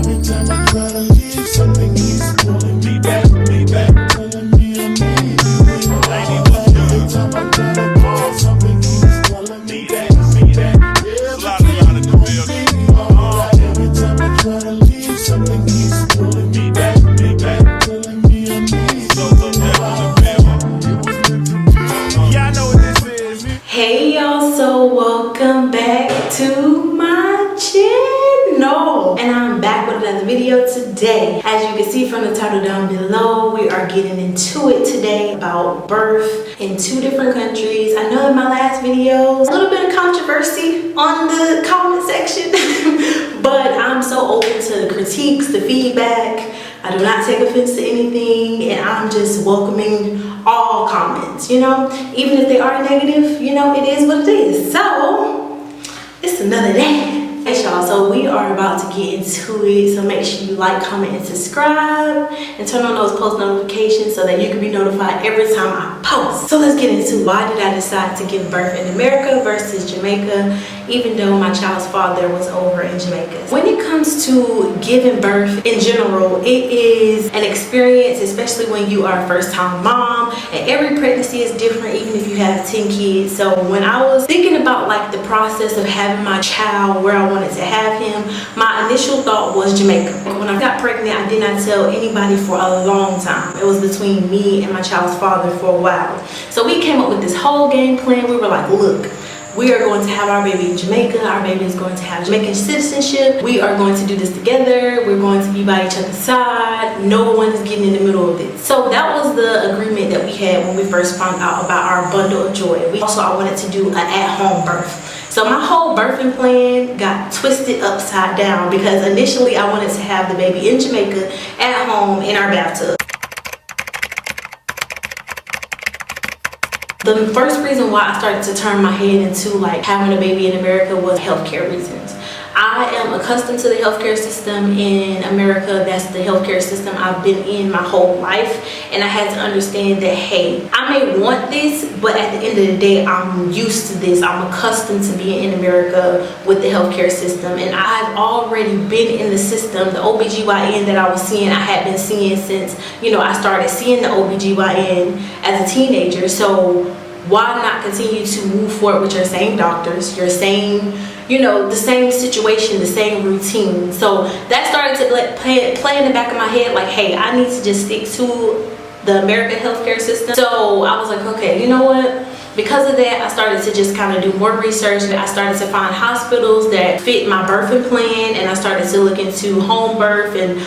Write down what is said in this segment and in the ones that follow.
Every time I try to leave, something keeps pulling me back, telling me I need you. Every time I try to call, something keeps calling me back. Every time I try to leave, something keeps pulling me back, telling me I need you. Y'all know what this is. Hey y'all, so welcome back to my channel, and I'm back with another video today. As you can see from the title down below, we are getting into it today about birth in 2 different countries. I know in my last video, a little bit of controversy on the comment section, but I'm so open to the critiques, the feedback. I do not take offense to anything, and I'm just welcoming all comments, you know, even if they are negative, you know, it is what it is. So it's another day. Hey y'all, so we are about to get into it, so make sure you like, comment, and subscribe, and turn on those post notifications so that you can be notified every time I post. So let's get into why did I decide to give birth in America versus Jamaica, even though my child's father was over in Jamaica. When it comes to giving birth in general, it is an experience, especially when you are a first-time mom, and every pregnancy is different, even if you have 10 kids. So when I was thinking about like the process of having my child, where I wanted to have him, my initial thought was Jamaica. When I got pregnant, I did not tell anybody for a long time. It was between me and my child's father for a while. So we came up with this whole game plan. We were like, look, we are going to have our baby in Jamaica. Our baby is going to have Jamaican citizenship. We are going to do this together. We're going to be by each other's side. No one is getting in the middle of this. So that was the agreement that we had when we first found out about our bundle of joy. I wanted to do an at-home birth. So my whole birthing plan got twisted upside down because initially I wanted to have the baby in Jamaica at home in our bathtub. The first reason why I started to turn my head into like having a baby in America was healthcare reasons. I am accustomed to the healthcare system in America. That's the healthcare system I've been in my whole life, and I had to understand that, hey, I may want this, but at the end of the day, I'm used to this. I'm accustomed to being in America with the healthcare system, and I've already been in the system. The OBGYN that I was seeing, I had been seeing since, you know, I started seeing the OBGYN as a teenager. So why not continue to move forward with your same doctors, your same, you know, the same situation, the same routine? So that started to like play in the back of my head, like, hey, I need to just stick to the American healthcare system. So I was like, okay, you know what? Because of that, I started to just kind of do more research. I started to find hospitals that fit my birthing plan, and I started to look into home birth and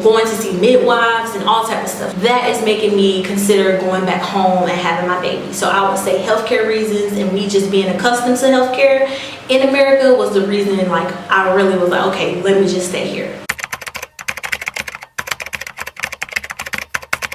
going to see midwives and all type of stuff. That is making me consider going back home and having my baby. So I would say healthcare reasons and me just being accustomed to healthcare in America was the reason, like, I really was like, okay, let me just stay here.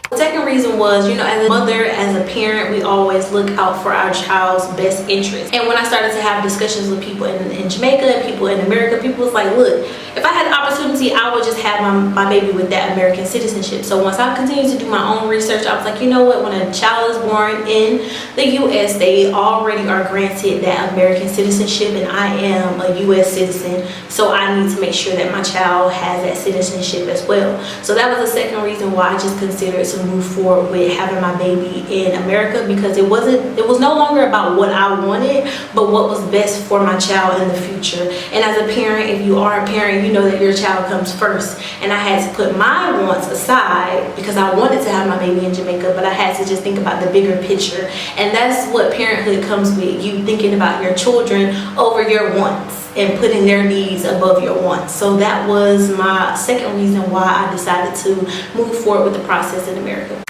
The second reason was, you know, as a mother, as a parent, we always look out for our child's best interest. And when I started to have discussions with people in Jamaica and people in America, people was like, look, if I had the opportunity, I would just have my baby with that American citizenship. So once I continued to do my own research, I was like, you know what, when a child is born in the US, they already are granted that American citizenship, and I am a US citizen, so I need to make sure that my child has that citizenship as well. So that was the second reason why I just considered to move forward with having my baby in America, because it was no longer about what I wanted, but what was best for my child in the future. And as a parent, if you are a parent, you know that your child comes first, and I had to put my wants aside because I wanted to have my baby in Jamaica, but I had to just think about the bigger picture. And that's what parenthood comes with, you thinking about your children over your wants and putting their needs above your wants. So that was my second reason why I decided to move forward with the process in America.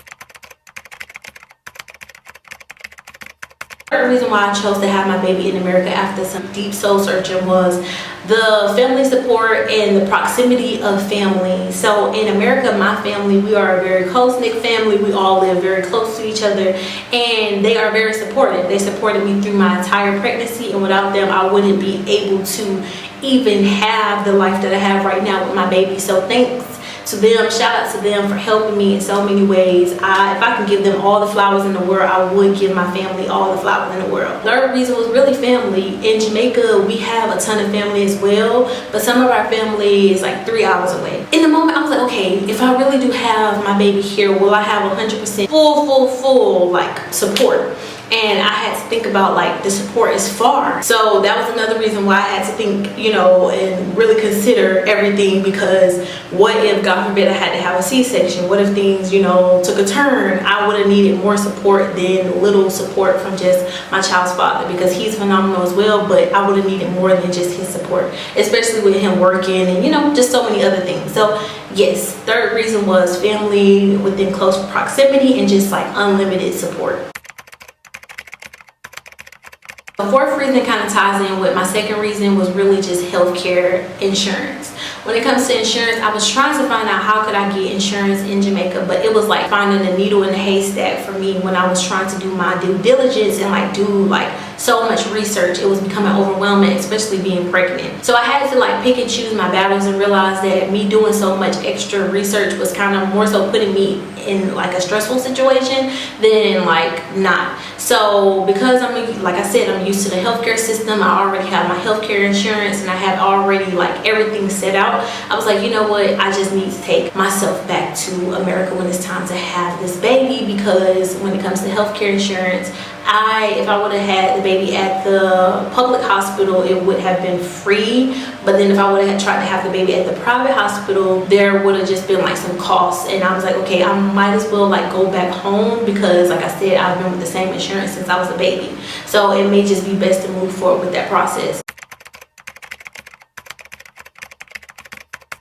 The reason why I chose to have my baby in America after some deep soul searching was the family support and the proximity of family. So in America, my family, we are a very close-knit family. We all live very close to each other, and they are very supportive. They supported me through my entire pregnancy, and without them, I wouldn't be able to even have the life that I have right now with my baby. So thanks to them, shout out to them for helping me in so many ways. If I can give them all the flowers in the world, I would give my family all the flowers in the world. Third reason was really family. In Jamaica, we have a ton of family as well, but some of our family is like 3 hours away. In the moment, I was like, okay, if I really do have my baby here, will I have 100% full like support? And I had to think about like the support is far. So that was another reason why I had to think, you know, and really consider everything, because what if, God forbid, I had to have a C-section? What if things, you know, took a turn? I would have needed more support than little support from just my child's father, because he's phenomenal as well, but I would have needed more than just his support, especially with him working and, you know, just so many other things. So yes, third reason was family within close proximity and just like unlimited support. The fourth reason kind of ties in with my second reason was really just healthcare insurance. When it comes to insurance, I was trying to find out how could I get insurance in Jamaica, but it was like finding a needle in a haystack for me when I was trying to do my due diligence and like do like so much research. It was becoming overwhelming, especially being pregnant. So I had to like pick and choose my battles and realize that me doing so much extra research was kind of more so putting me in like a stressful situation than like not. So because like I said, I'm used to the healthcare system, I already have my healthcare insurance and I have already like everything set out. I was like, you know what, I just need to take myself back to America when it's time to have this baby, because when it comes to healthcare insurance, if I would have had the baby at the public hospital, it would have been free. But then if I would have tried to have the baby at the private hospital, there would have just been like some costs. And I was like, okay, I might as well like go back home, because like I said, I've been with the same insurance since I was a baby. So it may just be best to move forward with that process.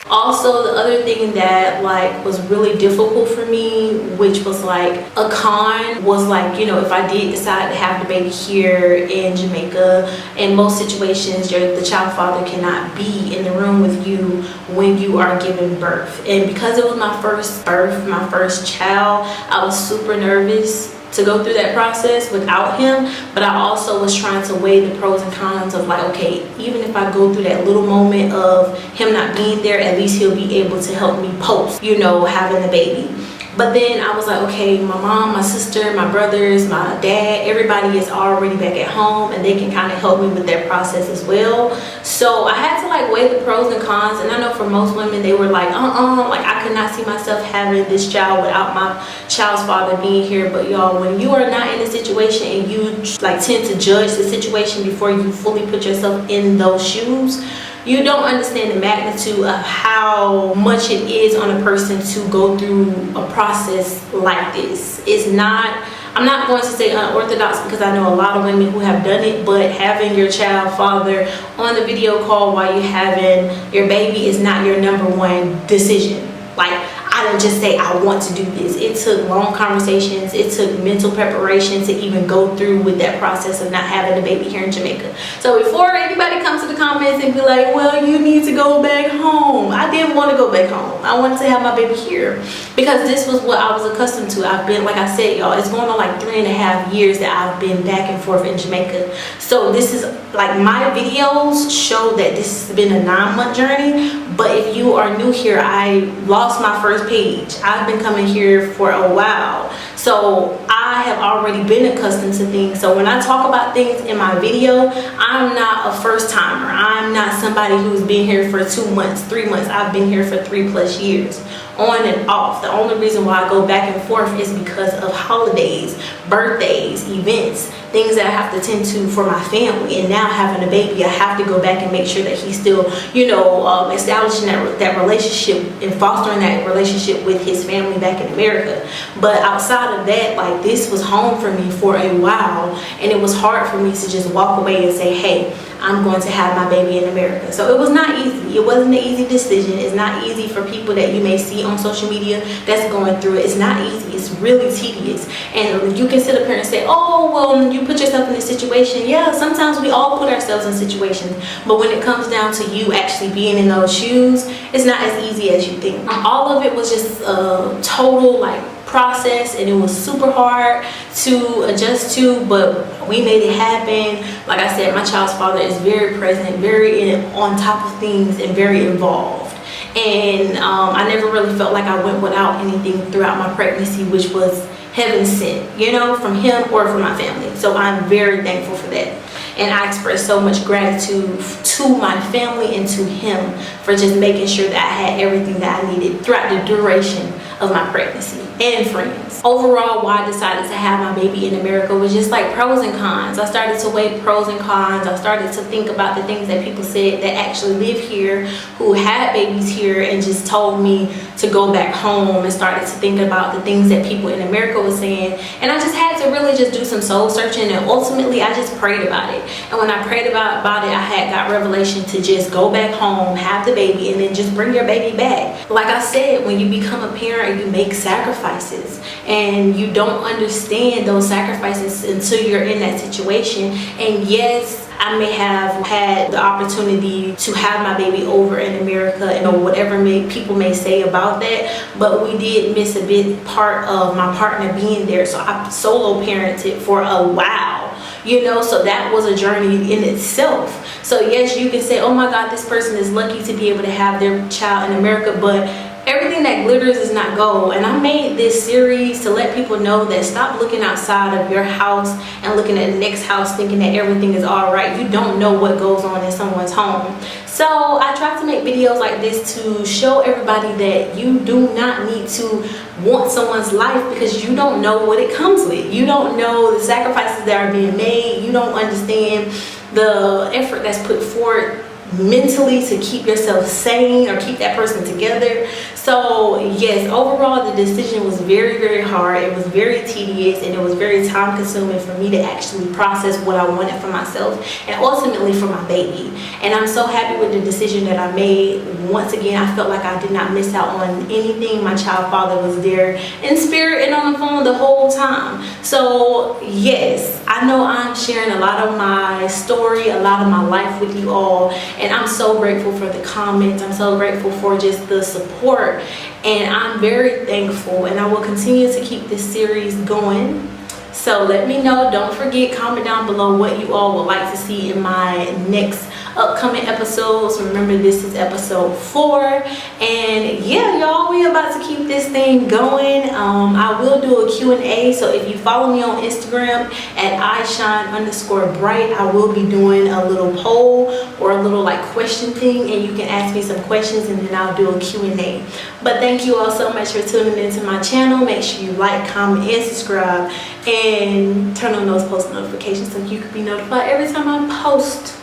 Also, the other thing that like was really difficult for me, which was like a con, was like, you know, if I did decide to have the baby here in Jamaica, in most situations the child father cannot be in the room with you when you are giving birth. And because it was my first birth, my first child, I was super nervous to go through that process without him. But I also was trying to weigh the pros and cons of like, okay, even if I go through that little moment of him not being there, at least he'll be able to help me post, you know, having the baby. But then I was like, okay, my mom, my sister, my brothers, my dad, everybody is already back at home and they can kind of help me with that process as well. So I had to like weigh the pros and cons. And I know for most women, they were like, like I could not see myself having this child without my child's father being here. But y'all, when you are not in the situation and you like tend to judge the situation before you fully put yourself in those shoes, you don't understand the magnitude of how much it is on a person to go through a process like this. It's not, I'm not going to say unorthodox, because I know a lot of women who have done it, but having your child father on the video call while you're having your baby is not your number one decision. Like, I didn't just say I want to do this. It took long conversations. It took mental preparation to even go through with that process of not having a baby here in Jamaica. So before anybody comes to the comments and be like, well, you need to go back home, I didn't want to go back home. I wanted to have my baby here, because this was what I was accustomed to. I've been, like I said, y'all, it's going on like 3.5 years that I've been back and forth in Jamaica. So this is like, my videos show that this has been a 9-month journey. But if you are new here, I lost my first page. I've been coming here for a while, so I have already been accustomed to things. So when I talk about things in my video, I'm not a first timer. I'm not somebody who's been here for 2 months, 3 months. I've been here for 3+ years, on and off. The only reason why I go back and forth is because of holidays, birthdays, events, things that I have to tend to for my family. And now having a baby, I have to go back and make sure that he's still, you know, establishing that relationship and fostering that relationship with his family back in America. But outside of that, like, this was home for me for a while, and it was hard for me to just walk away and say, hey, I'm going to have my baby in America. So it was not easy. It wasn't an easy decision. It's not easy for people that you may see on social media that's going through it. It's not easy. It's really tedious. And you can sit up here and say, oh, well, you put yourself in this situation. Yeah, sometimes we all put ourselves in situations. But when it comes down to you actually being in those shoes, it's not as easy as you think. All of it was just a total, like, process, and it was super hard to adjust to, but we made it happen. Like I said, my child's father is very present, very on top of things, and very involved. and I never really felt like I went without anything throughout my pregnancy, which was heaven sent, you know, from him or from my family. So I'm very thankful for that. And I express so much gratitude to my family and to him for just making sure that I had everything that I needed throughout the duration of my pregnancy, and friends. Overall, why I decided to have my baby in America was just like pros and cons. I started to weigh pros and cons. I started to think about the things that people said that actually live here, who had babies here, and just told me to go back home, and started to think about the things that people in America were saying. And I just had to really just do some soul searching, and ultimately I just prayed about it. And when I prayed about it, I had got revelation to just go back home, have the baby, and then just bring your baby back. Like I said, when you become a parent, you make sacrifices, and you don't understand those sacrifices until you're in that situation. And yes, I may have had the opportunity to have my baby over in America, and whatever people may say about that, but we did miss a big part of my partner being there. So I solo parented for a while, you know, so that was a journey in itself. So yes, you can say, oh my God, this person is lucky to be able to have their child in America, but everything that glitters is not gold. And I made this series to let people know that stop looking outside of your house and looking at the next house thinking that everything is all right. You don't know what goes on in someone's home. So I try to make videos like this to show everybody that you do not need to want someone's life, because you don't know what it comes with. You don't know the sacrifices that are being made. You don't understand the effort that's put forth mentally to keep yourself sane or keep that person together. So yes, overall the decision was very, very hard. It was very tedious, and it was very time consuming for me to actually process what I wanted for myself and ultimately for my baby. And I'm so happy with the decision that I made. Once again, I felt like I did not miss out on anything. My child father was there in spirit and on the phone the whole time. So yes, I know I'm sharing a lot of my story, a lot of my life with you all, and I'm so grateful for the comments. I'm so grateful for just the support, and I'm very thankful, and I will continue to keep this series going. So let me know. Don't forget, comment down below what you all would like to see in my next upcoming episodes. Remember, this is episode 4, and yeah, y'all, we about to keep this thing going. I will do a Q&A, so if you follow me on Instagram at @ishine_bright, I will be doing a little poll or a little like question thing, and you can ask me some questions, and then I'll do a Q&A. But thank you all so much for tuning into my channel. Make sure you like, comment, and subscribe, and turn on those post notifications so you can be notified every time I post.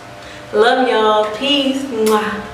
Love y'all. Peace. Mwah.